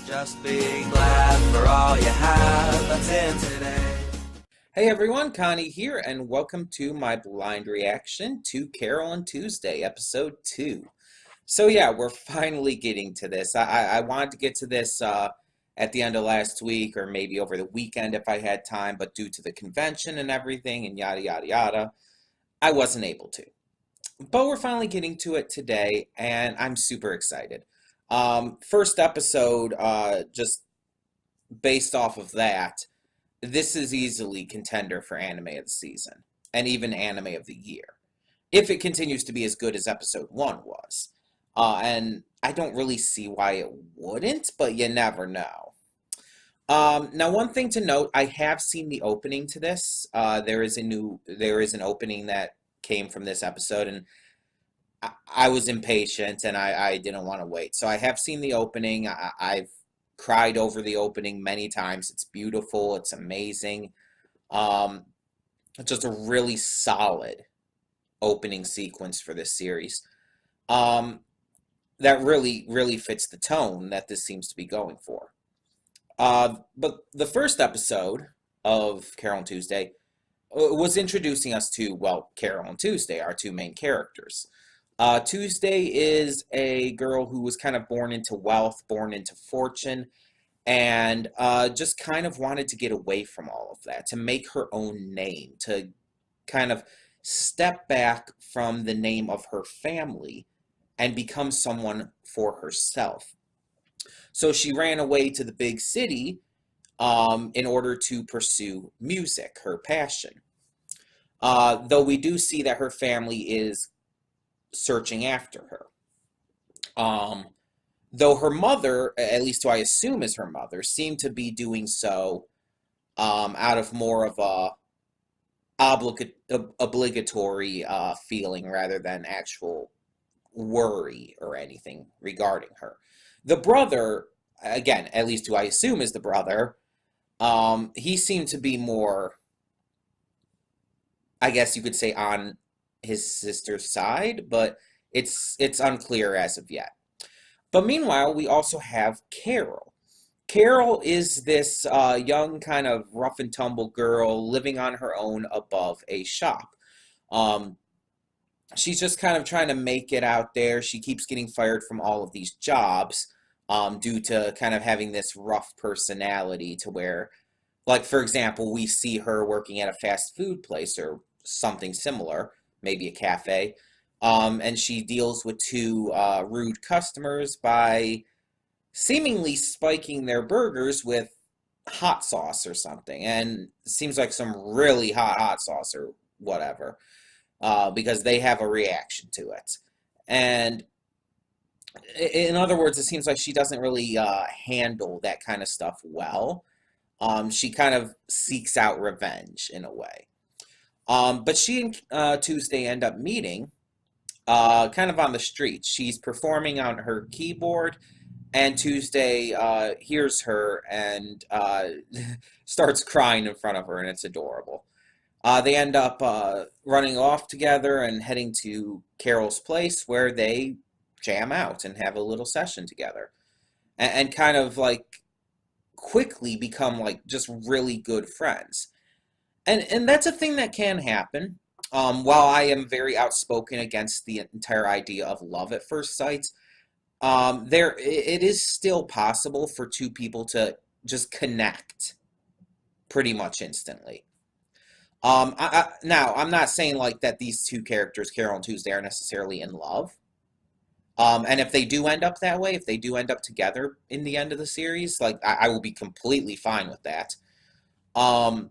Just be glad for all you have that's in today. Hey everyone, Connie here, and welcome to my blind reaction to Carole and Tuesday, episode 2. So yeah, we're finally getting to this. I wanted to get to this at the end of last week, or maybe over the weekend if I had time, but due to the convention and everything and yada yada yada, I wasn't able to. But we're finally getting to it today, and I'm super excited. First episode, just based off of that, this is easily contender for anime of the season and even anime of the year if it continues to be as good as episode 1 was. And I don't really see why it wouldn't, but you never know. Now, one thing to note, I have seen the opening to this. There is an opening that came from this episode, and I was impatient and I didn't want to wait. So I have seen the opening. I've cried over the opening many times. It's beautiful. It's amazing. Um, it's just a really solid opening sequence for this series. Um, that really fits the tone that this seems to be going for. But the first episode of Carole and Tuesday was introducing us to, well, Carole and Tuesday, our two main characters. Tuesday is a girl who was kind of born into wealth, born into fortune, and just kind of wanted to get away from all of that, to make her own name, to kind of step back from the name of her family and become someone for herself. So she ran away to the big city in order to pursue music, her passion. Though we do see that her family is searching after her. Though her mother, at least who I assume is her mother, seemed to be doing so out of more of a obligatory feeling rather than actual worry or anything regarding her. The brother, again, at least who I assume is the brother, he seemed to be more, I guess you could say, on his sister's side, but it's unclear as of yet. But meanwhile, we also have Carole. Carole is this young, kind of rough and tumble girl living on her own above a shop. Um, she's just kind of trying to make it out there. She keeps getting fired from all of these jobs due to kind of having this rough personality to where, like, for example, we see her working at a fast food place or something similar, maybe a cafe, and she deals with two rude customers by seemingly spiking their burgers with hot sauce or something. And it seems like some really hot sauce or whatever, because they have a reaction to it. And in other words, it seems like she doesn't really handle that kind of stuff well. She kind of seeks out revenge in a way. But she and Tuesday end up meeting kind of on the street. She's performing on her keyboard, and Tuesday hears her and starts crying in front of her, and it's adorable. They end up running off together and heading to Carole's place where they jam out and have a little session together. And kind of like quickly become like just really good friends. And that's a thing that can happen. While I am very outspoken against the entire idea of love at first sight, it is still possible for two people to just connect pretty much instantly. Now, I'm not saying like that these two characters, Carole and Tuesday, are necessarily in love. And if they do end up that way, if they do end up together in the end of the series, like I will be completely fine with that. Um,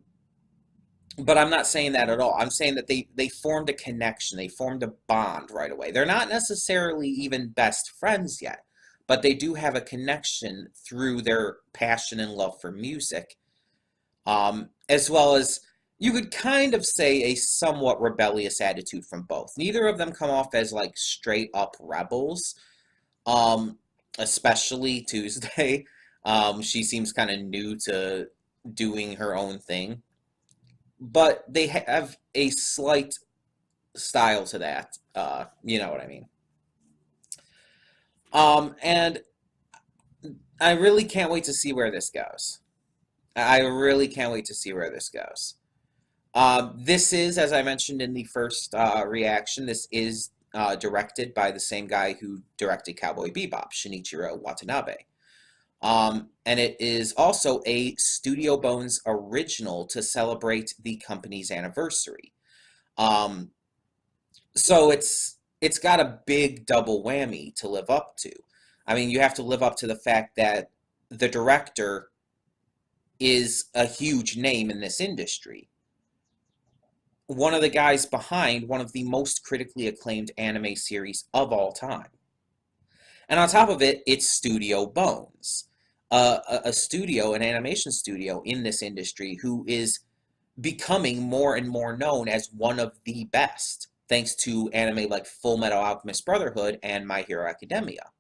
but I'm not saying that at all. I'm saying that they formed a connection, they formed a bond right away. They're not necessarily even best friends yet, but they do have a connection through their passion and love for music, as well as you could kind of say a somewhat rebellious attitude from both. Neither of them come off as like straight up rebels, um, especially Tuesday. She seems kind of new to doing her own thing, but they have a slight style to that. You know what I mean? And I really can't wait to see where this goes. I really can't wait to see where this goes. This is, as I mentioned in the first reaction, this is directed by the same guy who directed Cowboy Bebop, Shinichiro Watanabe. And it is also a Studio Bones original to celebrate the company's anniversary. Um, so it's got a big double whammy to live up to. I mean, you have to live up to the fact that the director is a huge name in this industry. One of the guys behind one of the most critically acclaimed anime series of all time. And on top of it, it's Studio Bones, a studio, an animation studio in this industry who is becoming more and more known as one of the best, thanks to anime like Full Metal Alchemist Brotherhood and My Hero Academia,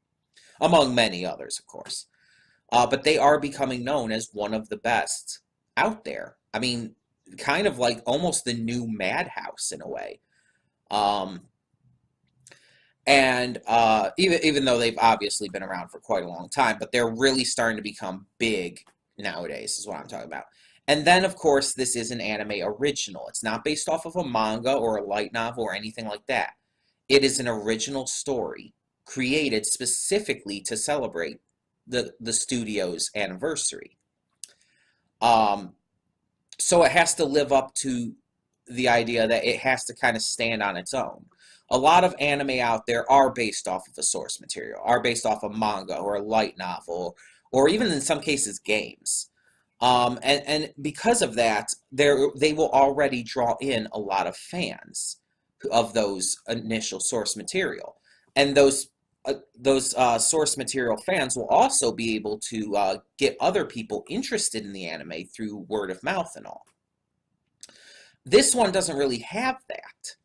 among many others, of course. But they are becoming known as one of the best out there. I mean, kind of like almost the new Madhouse in a way. Um, and even though they've obviously been around for quite a long time, but they're really starting to become big nowadays, is what I'm talking about. And then, of course, this is an anime original. It's not based off of a manga or a light novel or anything like that. It is an original story created specifically to celebrate the studio's anniversary. So it has to live up to the idea that it has to kind of stand on its own. A lot of anime out there are based off of a source material, are based off a manga or a light novel, or even in some cases games. And because of that, they will already draw in a lot of fans of those initial source material. And those source material fans will also be able to get other people interested in the anime through word of mouth and all. This one doesn't really have that.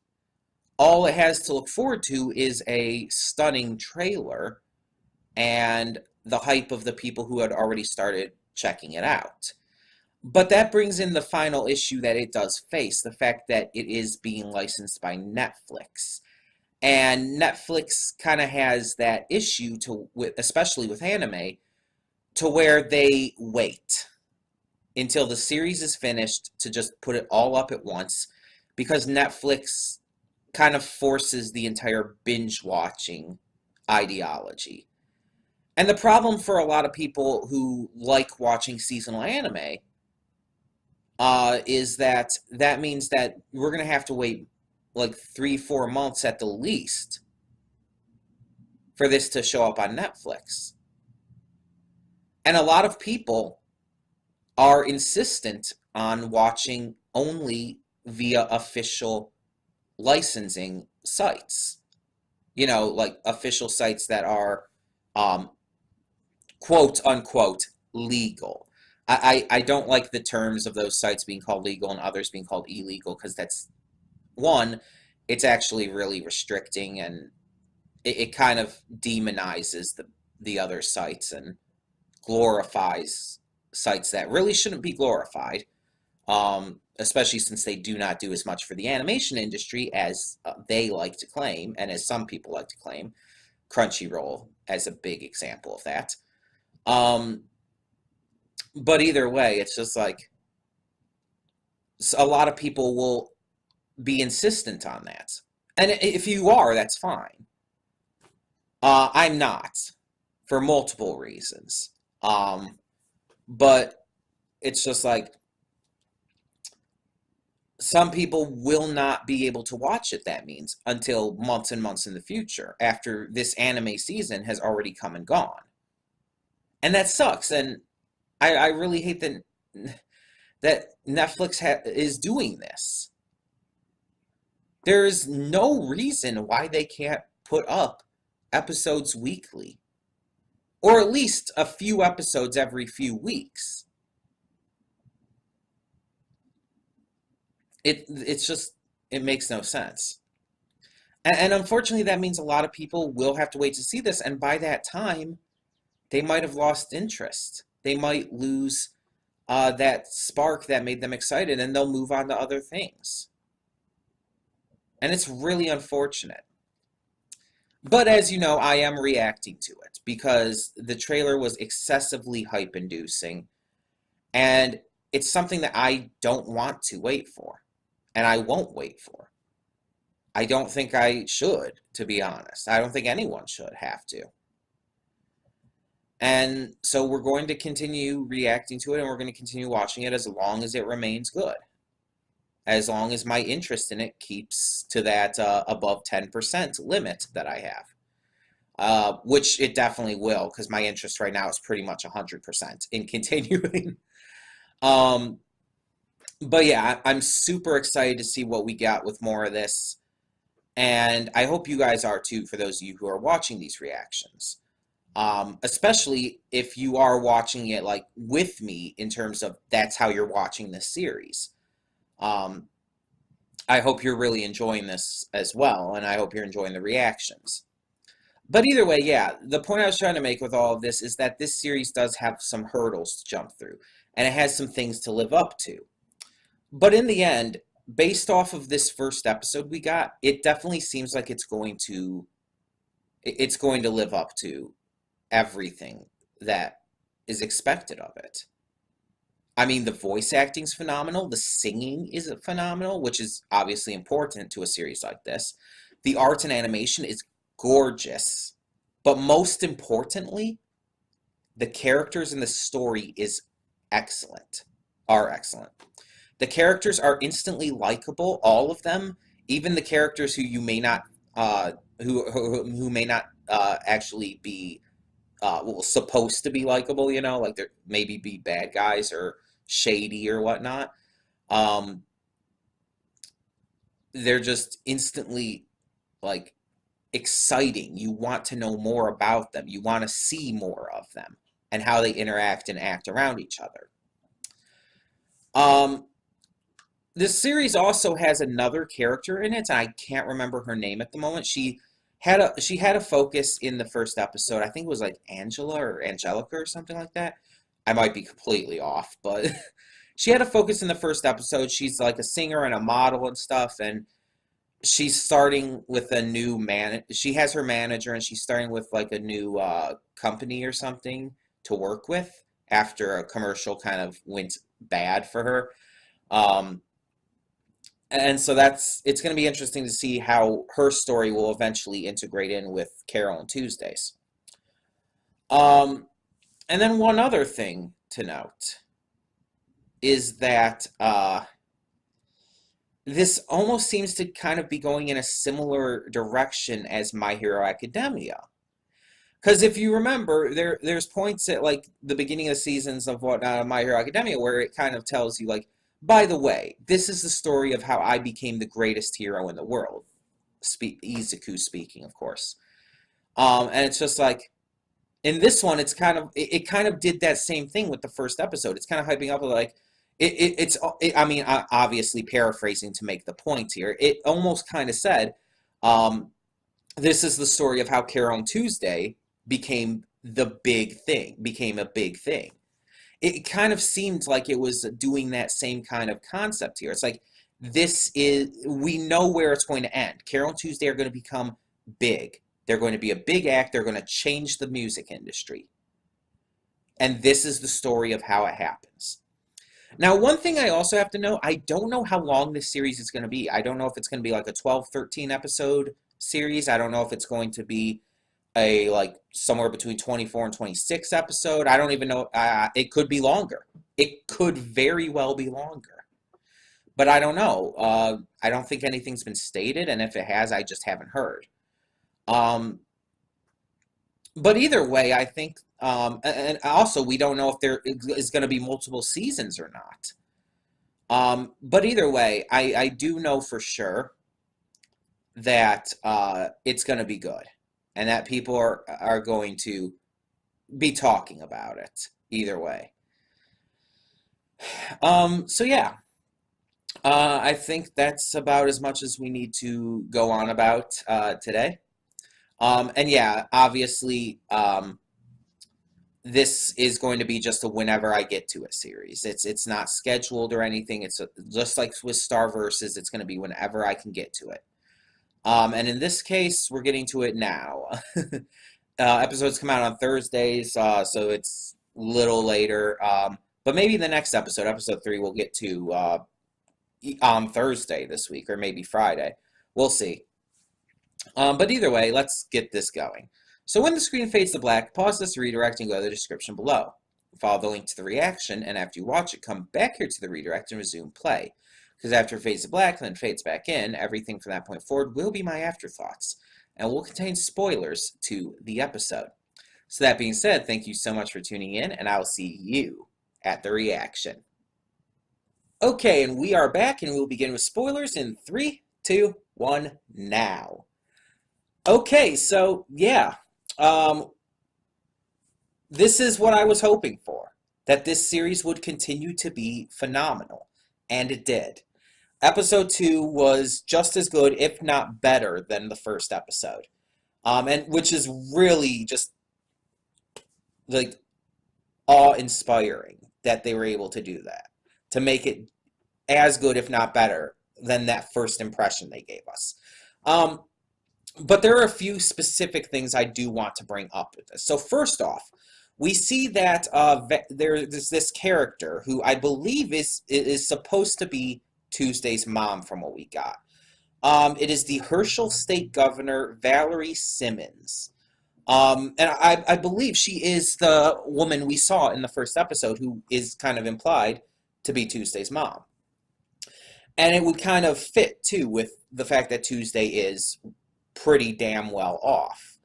All it has to look forward to is a stunning trailer and the hype of the people who had already started checking it out. But that brings in the final issue that it does face, the fact that it is being licensed by Netflix. And Netflix kind of has that issue especially with anime, to where they wait until the series is finished to just put it all up at once, because Netflix kind of forces the entire binge watching ideology. And the problem for a lot of people who like watching seasonal anime is that means that we're going to have to wait like 3-4 months at the least for this to show up on Netflix. And a lot of people are insistent on watching only via official licensing sites. You know, like official sites that are quote unquote legal. I don't like the terms of those sites being called legal and others being called illegal, because that's one, it's actually really restricting, and it kind of demonizes the other sites and glorifies sites that really shouldn't be glorified, especially since they do not do as much for the animation industry as they like to claim, and as some people like to claim. Crunchyroll as a big example of that. But either way, it's just like a lot of people will be insistent on that. And if you are, that's fine. I'm not, for multiple reasons. But it's just like some people will not be able to watch it, that means, until months and months in the future, after this anime season has already come and gone. And that sucks, and I really hate that Netflix is doing this. There is no reason why they can't put up episodes weekly, or at least a few episodes every few weeks. It's just, it makes no sense. And unfortunately, that means a lot of people will have to wait to see this, and by that time, they might have lost interest. They might lose that spark that made them excited, and they'll move on to other things. And it's really unfortunate. But as you know, I am reacting to it because the trailer was excessively hype inducing, and it's something that I don't want to wait for, and I won't wait for. I don't think I should, to be honest. I don't think anyone should have to. And so we're going to continue reacting to it, and we're going to continue watching it as long as it remains good. As long as my interest in it keeps to that above 10% limit that I have. Which it definitely will, because my interest right now is pretty much 100% in continuing. um, but yeah, I'm super excited to see what we got with more of this. And I hope you guys are too, for those of you who are watching these reactions. Especially if you are watching it like with me in terms of that's how you're watching this series. Um, I hope you're really enjoying this as well, and I hope you're enjoying the reactions. But either way, yeah, the point I was trying to make with all of this is that this series does have some hurdles to jump through, and it has some things to live up to. But in the end, based off of this first episode we got, it definitely seems like it's going to live up to everything that is expected of it. I mean, the voice acting's phenomenal, the singing is phenomenal, which is obviously important to a series like this. The art and animation is gorgeous, but most importantly, the characters and the story are excellent. The characters are instantly likable, all of them, even the characters who you may not, who may not actually be well, supposed to be likable, like they're maybe be bad guys or shady or whatnot. Um, they're just instantly like exciting. You want to know more about them. You want to see more of them and how they interact and act around each other. Um, this series also has another character in it, and I can't remember her name at the moment. She had a focus in the first episode. I think it was like Angela or Angelica or something like that. I might be completely off, but she had a focus in the first episode. She's like a singer and a model and stuff, and she's starting with a new man. She has her manager, and she's starting with like a new company or something to work with after a commercial kind of went bad for her. Um, and so it's going to be interesting to see how her story will eventually integrate in with Carole and Tuesdays. Um, and then one other thing to note is that this almost seems to kind of be going in a similar direction as My Hero Academia. Because if you remember, there's points at like the beginning of the seasons of My Hero Academia where it kind of tells you like, by the way, this is the story of how I became the greatest hero in the world. Izuku speaking, of course. And it's just like in this one, it kind of did that same thing with the first episode. It's kind of hyping up like I mean, obviously paraphrasing to make the point here. It almost kind of said, this is the story of how Carole and Tuesday became became a big thing. It kind of seemed like it was doing that same kind of concept here. It's like, we know where it's going to end. Carole and Tuesday are going to become big. They're going to be a big act. They're going to change the music industry. And this is the story of how it happens. Now, one thing I also have to know, I don't know how long this series is going to be. I don't know if it's going to be like a 12, 13 episode series. I don't know if it's going to be like somewhere between 24 and 26 episode. I don't even know. It could be longer. It could very well be longer. But I don't know. I don't think anything's been stated, and if it has, I just haven't heard. But either way, I think, and also we don't know if there is going to be multiple seasons or not. But either way, I do know for sure that it's going to be good, and that people are going to be talking about it either way. So yeah, I think that's about as much as we need to go on about today. And yeah, obviously, this is going to be just a whenever I get to a series. It's not scheduled or anything. It's just like with Star Versus. It's going to be whenever I can get to it. And in this case, we're getting to it now. Episodes come out on Thursdays, so it's a little later. But maybe the next episode, episode 3, we'll get to on Thursday this week, or maybe Friday. We'll see. But either way, let's get this going. So when the screen fades to black, pause this redirect and go to the description below. Follow the link to the reaction, and after you watch it, come back here to the redirect and resume play. Because after it fades to black and then fades back in, everything from that point forward will be my afterthoughts, and will contain spoilers to the episode. So that being said, thank you so much for tuning in, and I will see you at the reaction. Okay, and we are back, and we'll begin with spoilers in 3, 2, 1, now. Okay, so yeah, this is what I was hoping for, that this series would continue to be phenomenal, and it did. Episode 2 was just as good, if not better, than the first episode, and which is really just like awe-inspiring that they were able to do that, to make it as good, if not better, than that first impression they gave us. But there are a few specific things I do want to bring up with this. So first off, we see that there's this character who I believe is supposed to be Tuesday's mom from what we got. It is the Herschel State Governor, Valerie Simmons. And I believe she is the woman we saw in the first episode who is kind of implied to be Tuesday's mom. And it would kind of fit, too, with the fact that Tuesday is pretty damn well off.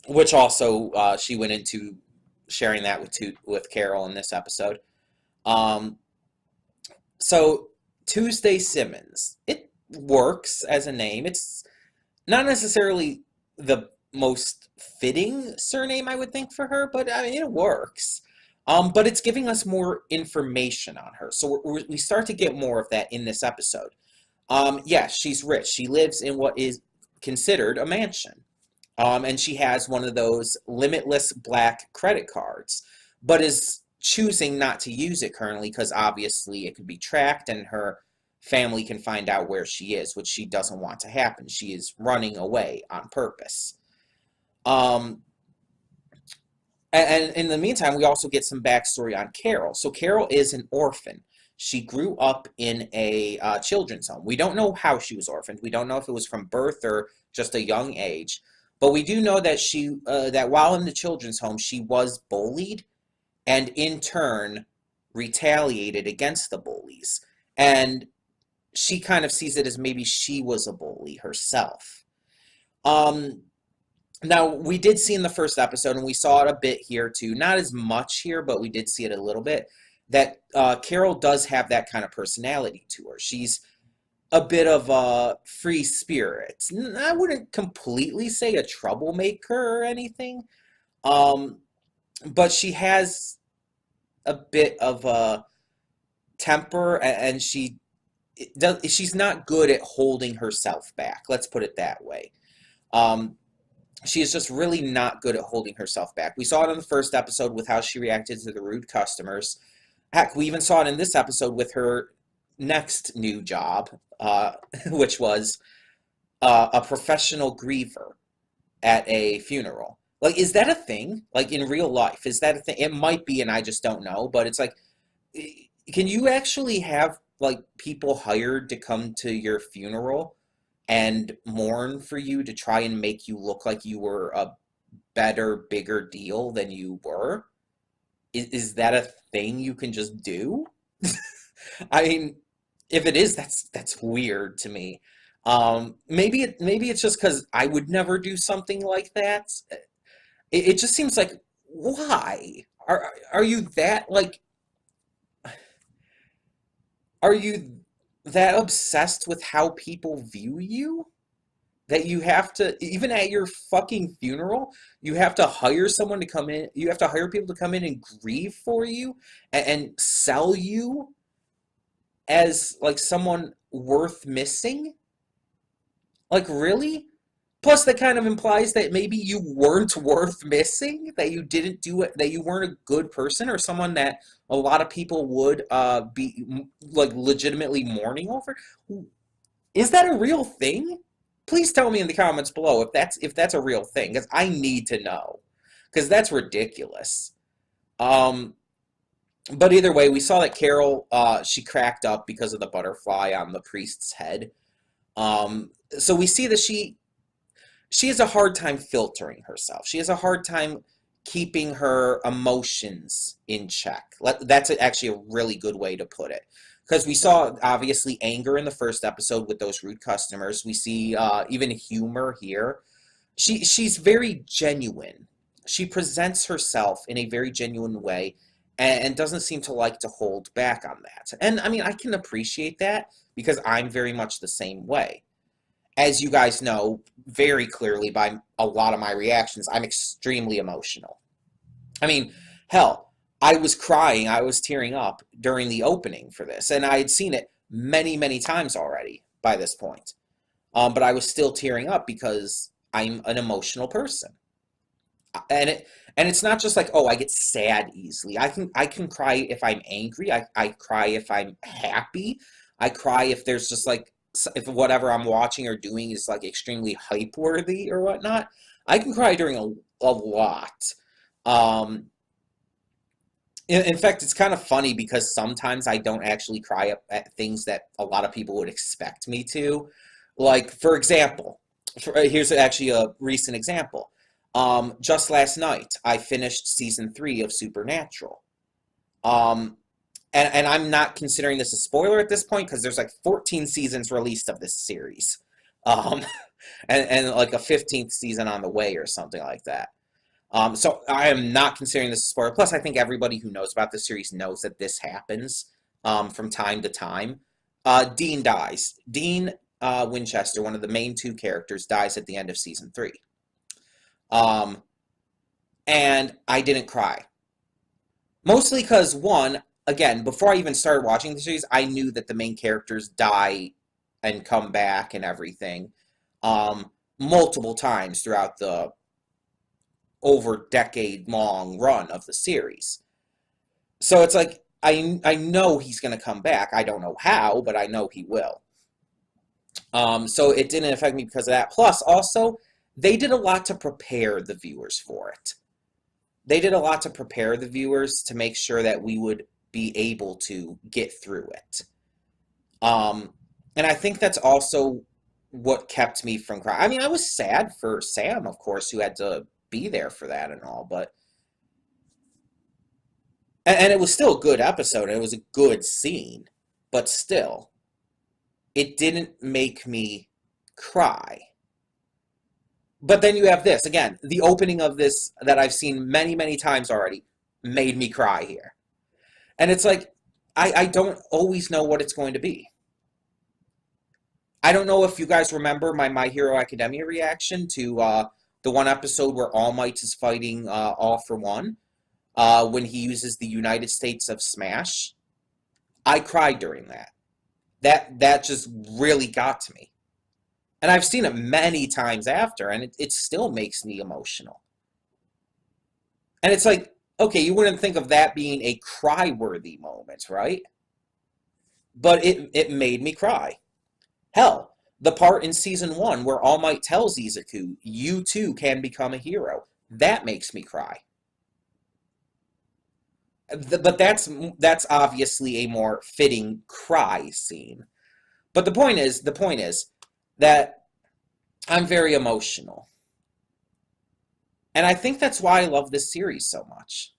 Which also, she went into sharing that with Carole in this episode. So, Tuesday Simmons. It works as a name. It's not necessarily the most fitting surname, I would think, for her, but I mean, it works. But it's giving us more information on her. So we start to get more of that in this episode. Yes, she's rich. She lives in what is considered a mansion. And she has one of those limitless black credit cards, but is choosing not to use it currently because obviously it could be tracked and her family can find out where she is, which she doesn't want to happen. She is running away on purpose. And in the meantime, we also get some backstory on Carole. So Carole is an orphan. She grew up in a children's home. We don't know how she was orphaned. We don't know if it was from birth or just a young age. But we do know that that while in the children's home, she was bullied and in turn retaliated against the bullies. And she kind of sees it as maybe she was a bully herself. Now, we did see in the first episode, and we saw it a bit here too, not as much here, but we did see it a little bit, that Carole does have that kind of personality to her. She's a bit of a free spirit. I wouldn't completely say a troublemaker or anything, but she has a bit of a temper, and she's not good at holding herself back. Let's put it that way. She is just really not good at holding herself back. We saw it in the first episode with how she reacted to the rude customers. Heck, we even saw it in this episode with her next new job, which was a professional griever at a funeral. Like, is that a thing? Like, in real life, is that a thing? It might be, and I just don't know, but it's like, can you actually have, like, people hired to come to your funeral and mourn for you to try and make you look like you were a better, bigger deal than you were? Is that a thing you can just do? I mean, if it is, that's weird to me. Maybe it's just because I would never do something like that. It just seems like, why? Are you that, like, are you that obsessed with how people view you that you have to, even at your fucking funeral, you have to hire someone to come in, you have to hire people to come in and grieve for you and sell you as like someone worth missing? Like, really? Plus, that kind of implies that maybe you weren't worth missing, that you didn't do it, that you weren't a good person, or someone that a lot of people would be like legitimately mourning over. Is that a real thing? Please tell me in the comments below if that's a real thing, because I need to know, because that's ridiculous. Um, but either way, we saw that Carole, she cracked up because of the butterfly on the priest's head. So we see that she has a hard time filtering herself. She has a hard time keeping her emotions in check. That's actually a really good way to put it. Because we saw, obviously, anger in the first episode with those rude customers. We see even humor here. She's very genuine. She presents herself in a very genuine way and doesn't seem to like to hold back on that. And I mean, I can appreciate that because I'm very much the same way. As you guys know very clearly by a lot of my reactions, I'm extremely emotional. I mean, hell, I was crying, I was tearing up during the opening for this, and I had seen it many, many times already by this point. But I was still tearing up because I'm an emotional person. And it's not just like, oh, I get sad easily. I can cry if I'm angry. I cry if I'm happy. I cry if there's just like if whatever I'm watching or doing is like extremely hype worthy or whatnot. I can cry during a lot. Um, in fact, it's kind of funny because sometimes I don't actually cry at things that a lot of people would expect me to. Like, for example, here's actually a recent example. Just last night, I finished season 3 of Supernatural. Um, and I'm not considering this a spoiler at this point because there's like 14 seasons released of this series. Um, and like a 15th season on the way or something like that. So I am not considering this a spoiler. Plus, I think everybody who knows about this series knows that this happens from time to time. Dean dies. Dean Winchester, one of the main two characters, dies at the end of season 3. Um, and I didn't cry. Mostly because, one, again, before I even started watching the series, I knew that the main characters die and come back and everything multiple times throughout the over decade long run of the series. So it's like I know he's going to come back. I don't know how, but I know he will. So it didn't affect me because of that. Plus, also, they did a lot to prepare the viewers for it. They did a lot to prepare the viewers to make sure that we would be able to get through it. And I think that's also what kept me from crying. I mean, I was sad for Sam, of course, who had to be there for that and all, but and it was still a good episode, and it was a good scene, but still, it didn't make me cry. But then you have this, again, the opening of this that I've seen many, many times already made me cry here. And it's like, I don't always know what it's going to be. I don't know if you guys remember My Hero Academia reaction to the one episode where All Might is fighting All for One, when he uses the United States of Smash. I cried during that. That just really got to me. And I've seen it many times after, and it still makes me emotional. And it's like, okay, you wouldn't think of that being a cry-worthy moment, right? But it made me cry. Hell, the part in season 1 where All Might tells Izuku, you too can become a hero. That makes me cry. But that's obviously a more fitting cry scene. But the point is that I'm very emotional. And I think that's why I love this series so much.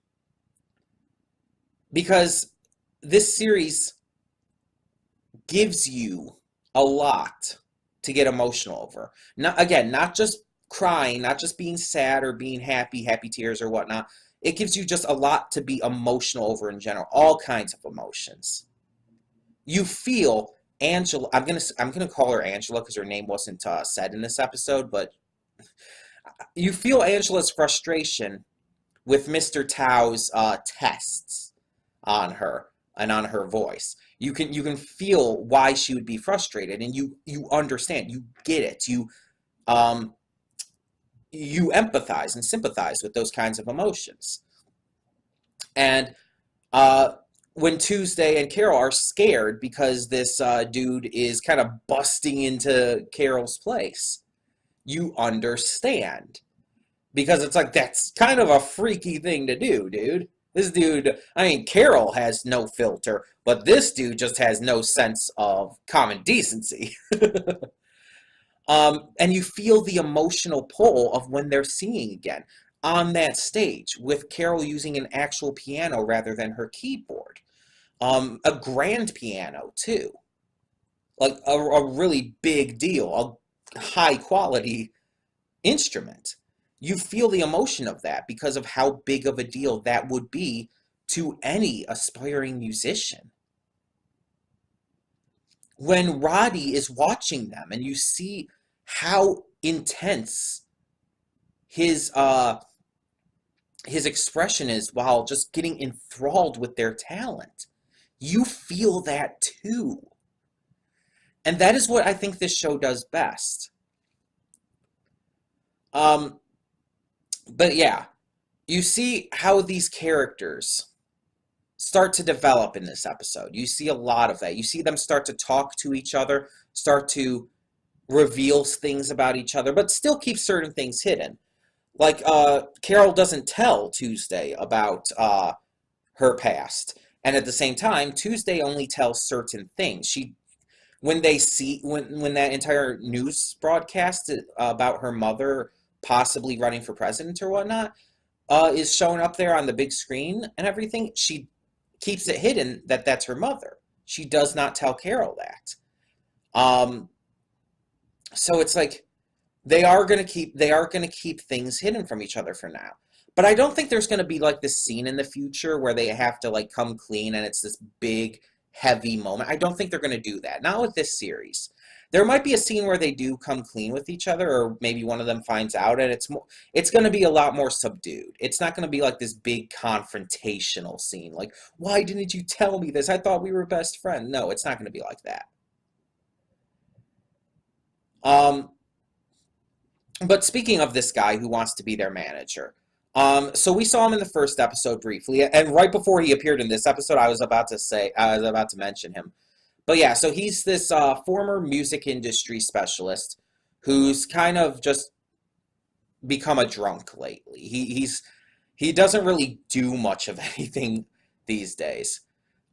Because this series gives you a lot to get emotional over. Not just crying, not just being sad or being happy, happy tears or whatnot. It gives you just a lot to be emotional over in general, all kinds of emotions. You feel Angela. I'm gonna call her Angela because her name wasn't said in this episode, but you feel Angela's frustration with Mr. Tao's tests on her and on her voice. You can feel why she would be frustrated, and you understand, you get it, um you empathize and sympathize with those kinds of emotions. And when Tuesday and Carole are scared because this dude is kind of busting into Carole's place. You understand. Because it's like, that's kind of a freaky thing to do, dude. This dude, I mean, Carole has no filter, but this dude just has no sense of common decency. And you feel the emotional pull of when they're singing again on that stage, with Carole using an actual piano rather than her keyboard. A grand piano, too. Like a really big deal, a high quality instrument. You feel the emotion of that because of how big of a deal that would be to any aspiring musician. When Roddy is watching them and you see how intense his his expression is while just getting enthralled with their talent, you feel that too. And that is what I think this show does best. But yeah, you see how these characters start to develop in this episode. You see a lot of that. You see them start to talk to each other, start to reveal things about each other, but still keep certain things hidden. Like, Carole doesn't tell Tuesday about her past. And at the same time, Tuesday only tells certain things. When that entire news broadcast about her mother possibly running for president or whatnot is shown up there on the big screen and everything, she keeps it hidden that that's her mother. She does not tell Carole that. So it's like they are gonna keep things hidden from each other for now. But I don't think there's gonna be like this scene in the future where they have to like come clean and it's this big heavy moment. I don't think they're gonna do that. Not with this series. There might be a scene where they do come clean with each other, or maybe one of them finds out, and it's going to be a lot more subdued. It's not going to be like this big confrontational scene, like, why didn't you tell me this? I thought we were best friends. No, it's not going to be like that. Um, but speaking of this guy who wants to be their manager, so we saw him in the first episode briefly, and right before he appeared in this episode, I was about to mention him. But yeah, so he's this former music industry specialist who's kind of just become a drunk lately. He doesn't really do much of anything these days.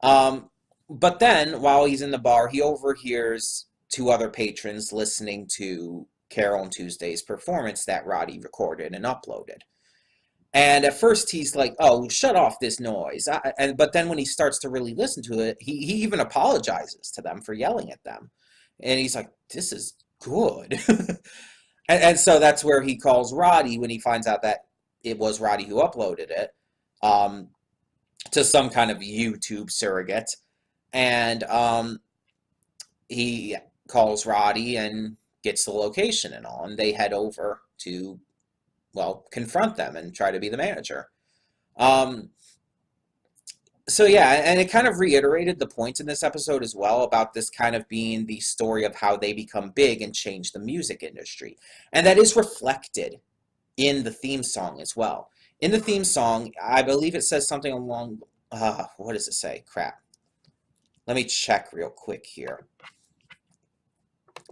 But then while he's in the bar, he overhears two other patrons listening to Carole and Tuesday's performance that Roddy recorded and uploaded. And at first he's like, "Oh, shut off this noise." But then when he starts to really listen to it, he even apologizes to them for yelling at them. And he's like, "This is good." And so that's where he calls Roddy when he finds out that it was Roddy who uploaded it to some kind of YouTube surrogate. And he calls Roddy and gets the location and all. And they head over to, well, confront them and try to be the manager. So yeah, and it kind of reiterated the points in this episode as well about this kind of being the story of how they become big and change the music industry. And that is reflected in the theme song as well. In the theme song, I believe it says something along, what does it say? Crap. Let me check real quick here.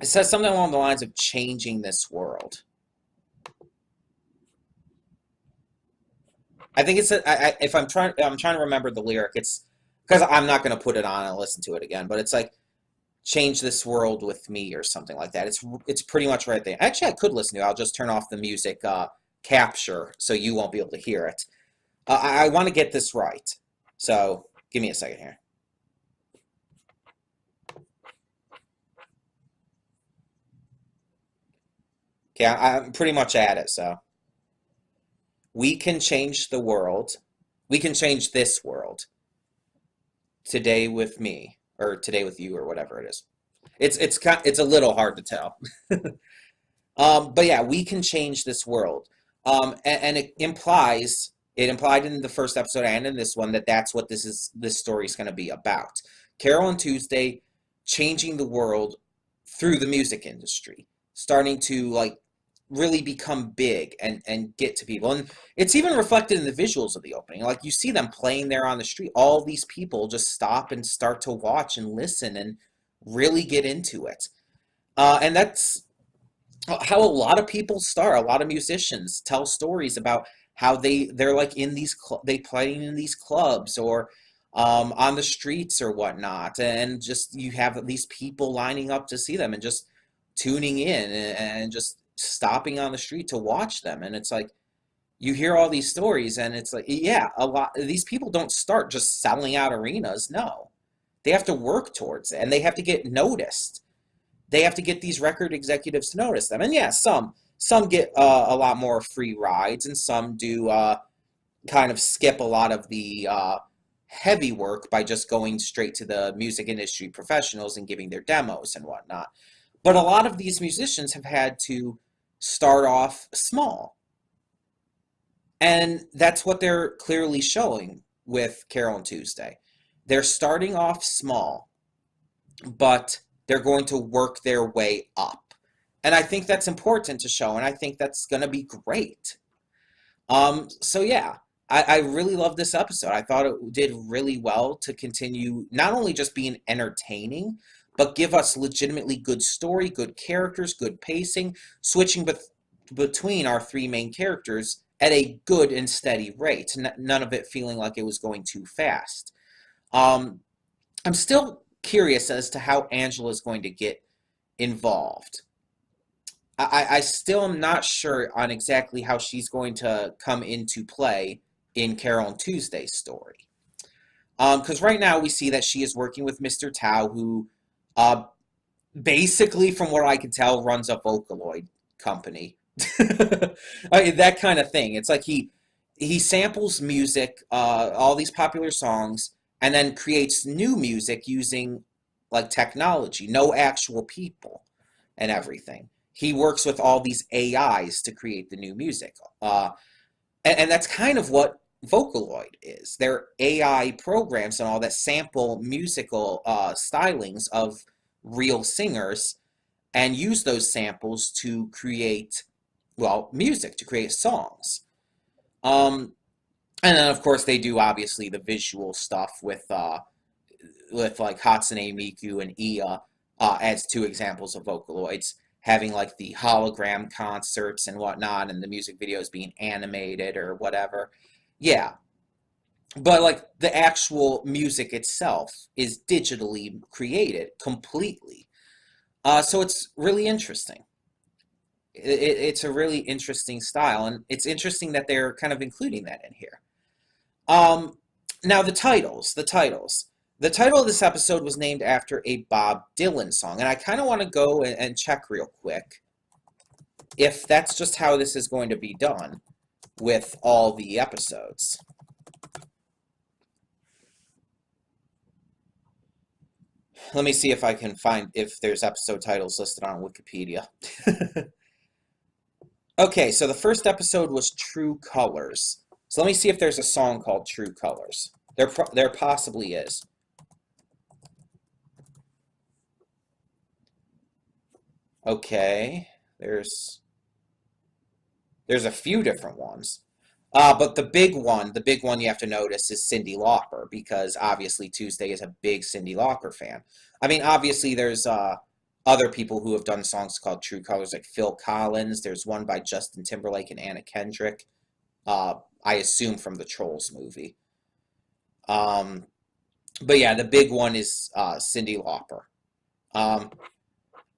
It says something along the lines of changing this world. I think it's if I'm trying to remember the lyric. It's because I'm not going to put it on and listen to it again. But it's like, change this world with me or something like that. It's pretty much right there. Actually, I could listen to it. I'll just turn off the music capture so you won't be able to hear it. I want to get this right. So give me a second here. Okay, I'm pretty much at it. So. We can change the world. We can change this world. Today with me, or today with you, or whatever it is. It's a little hard to tell. But yeah, we can change this world. And it implied in the first episode and in this one that that's what this story is going to be about. Carole and Tuesday changing the world through the music industry, starting to like really become big and get to people. And it's even reflected in the visuals of the opening. Like you see them playing there on the street. All these people just stop and start to watch and listen and really get into it. And that's how a lot of people start. A lot of musicians tell stories about how they're like in these they playing in these clubs or on the streets or whatnot, and just you have these people lining up to see them and just tuning in and just stopping on the street to watch them. And it's like you hear all these stories, and it's like, yeah, a lot these people don't start just selling out arenas. No, they have to work towards it, and they have to get noticed. They have to get these record executives to notice them. And yeah, some get a lot more free rides, and some do kind of skip a lot of the heavy work by just going straight to the music industry professionals and giving their demos and whatnot. But a lot of these musicians have had to start off small. And that's what they're clearly showing with Carole and Tuesday. They're starting off small, but they're going to work their way up. And I think that's important to show, and I think that's going to be great. So yeah, I really love this episode. I thought it did really well to continue not only just being entertaining, but give us legitimately good story, good characters, good pacing, switching between our three main characters at a good and steady rate. None of it feeling like it was going too fast. I'm still curious as to how Angela is going to get involved. I still am not sure on exactly how she's going to come into play in Carole and Tuesday's story. Because right now we see that she is working with Mr. Tao, who basically, from what I can tell, runs a Vocaloid company. That kind of thing. It's like he samples music, all these popular songs, and then creates new music using like technology, no actual people and everything. He works with all these AIs to create the new music. And that's kind of what Vocaloid is. They're AI programs and all that sample musical stylings of real singers and use those samples to create, well, music, to create songs. And then, of course, they do obviously the visual stuff with like Hatsune Miku and Ia as two examples of Vocaloids, having like the hologram concerts and whatnot, and the music videos being animated or whatever. Yeah, but like the actual music itself is digitally created completely. So it's really interesting. It's a really interesting style, and it's interesting that they're kind of including that in here. Um, Now the title of this episode was named after a Bob Dylan song, and I kind of want to go and check real quick if that's just how this is going to be done with all the episodes. Let me see if I can find if there's episode titles listed on Wikipedia. Okay, so the first episode was True Colors. So let me see if there's a song called True Colors. There possibly is. Okay, there's a few different ones. But the big one you have to notice is Cyndi Lauper, because obviously Tuesday is a big Cyndi Lauper fan. I mean, obviously there's other people who have done songs called True Colors, like Phil Collins. There's one by Justin Timberlake and Anna Kendrick. I assume from the Trolls movie. Um, but yeah, the big one is Cyndi Lauper. Um,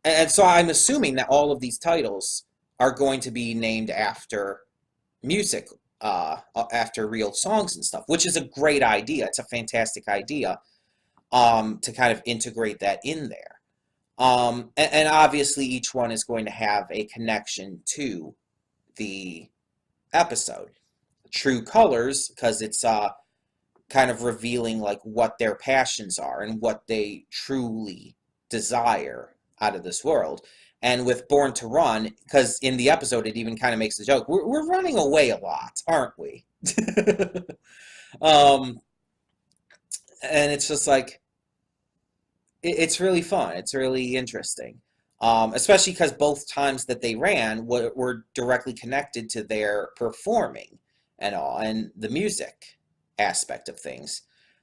and so I'm assuming that all of these titles are going to be named after music, after real songs and stuff, which is a great idea. It's a fantastic idea to kind of integrate that in there. And obviously each one is going to have a connection to the episode. True Colors, because it's kind of revealing like what their passions are and what they truly desire out of this world. And with Born to Run, because in the episode it even kind of makes a joke, we're running away a lot, aren't we? um, and it's just like, it's really fun. It's really interesting. Especially because both times that they ran were directly connected to their performing and all, and the music aspect of things.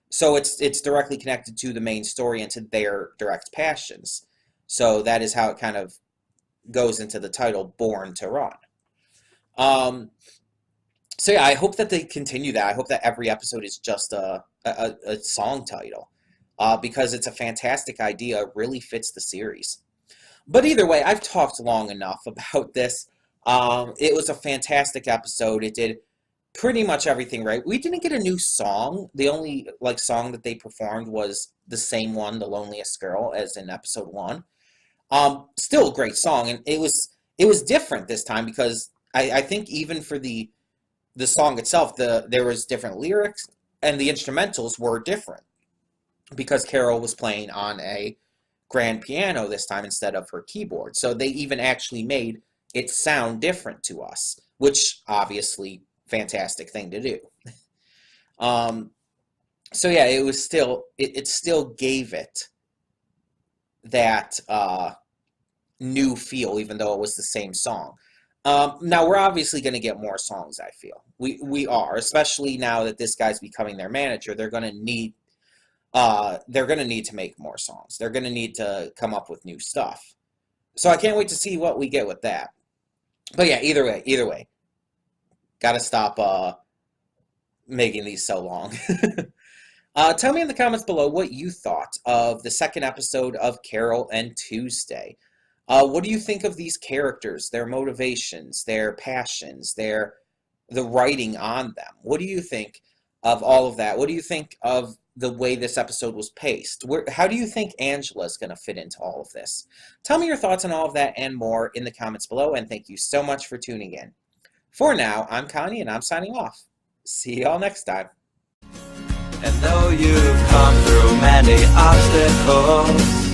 So it's directly connected to the main story and to their direct passions. So that is how it kind of goes into the title, Born to Run. Um, so yeah, I hope that they continue that. I hope that every episode is just a song title, because it's a fantastic idea. It really fits the series. But either way, I've talked long enough about this. It was a fantastic episode. It did pretty much everything right. We didn't get a new song. The only song that they performed was the same one, "The Loneliest Girl," as in episode one. Still a great song, and it was different this time because I think even for the song itself, there was different lyrics and the instrumentals were different because Carole was playing on a grand piano this time instead of her keyboard. So they even actually made it sound different to us, which obviously fantastic thing to do. So yeah, it was still it still gave it that new feel, even though it was the same song. Now we're obviously going to get more songs. I feel we are, especially now that this guy's becoming their manager. They're going to need to make more songs. They're going to need to come up with new stuff. So I can't wait to see what we get with that. But yeah, either way, gotta stop making these so long. Tell me in the comments below what you thought of the second episode of Carole and Tuesday. What do you think of these characters, their motivations, their passions, the writing on them? What do you think of all of that? What do you think of the way this episode was paced? How do you think Angela is going to fit into all of this? Tell me your thoughts on all of that and more in the comments below, and thank you so much for tuning in. For now, I'm Connie, and I'm signing off. See y'all next time. And though you've come through many obstacles,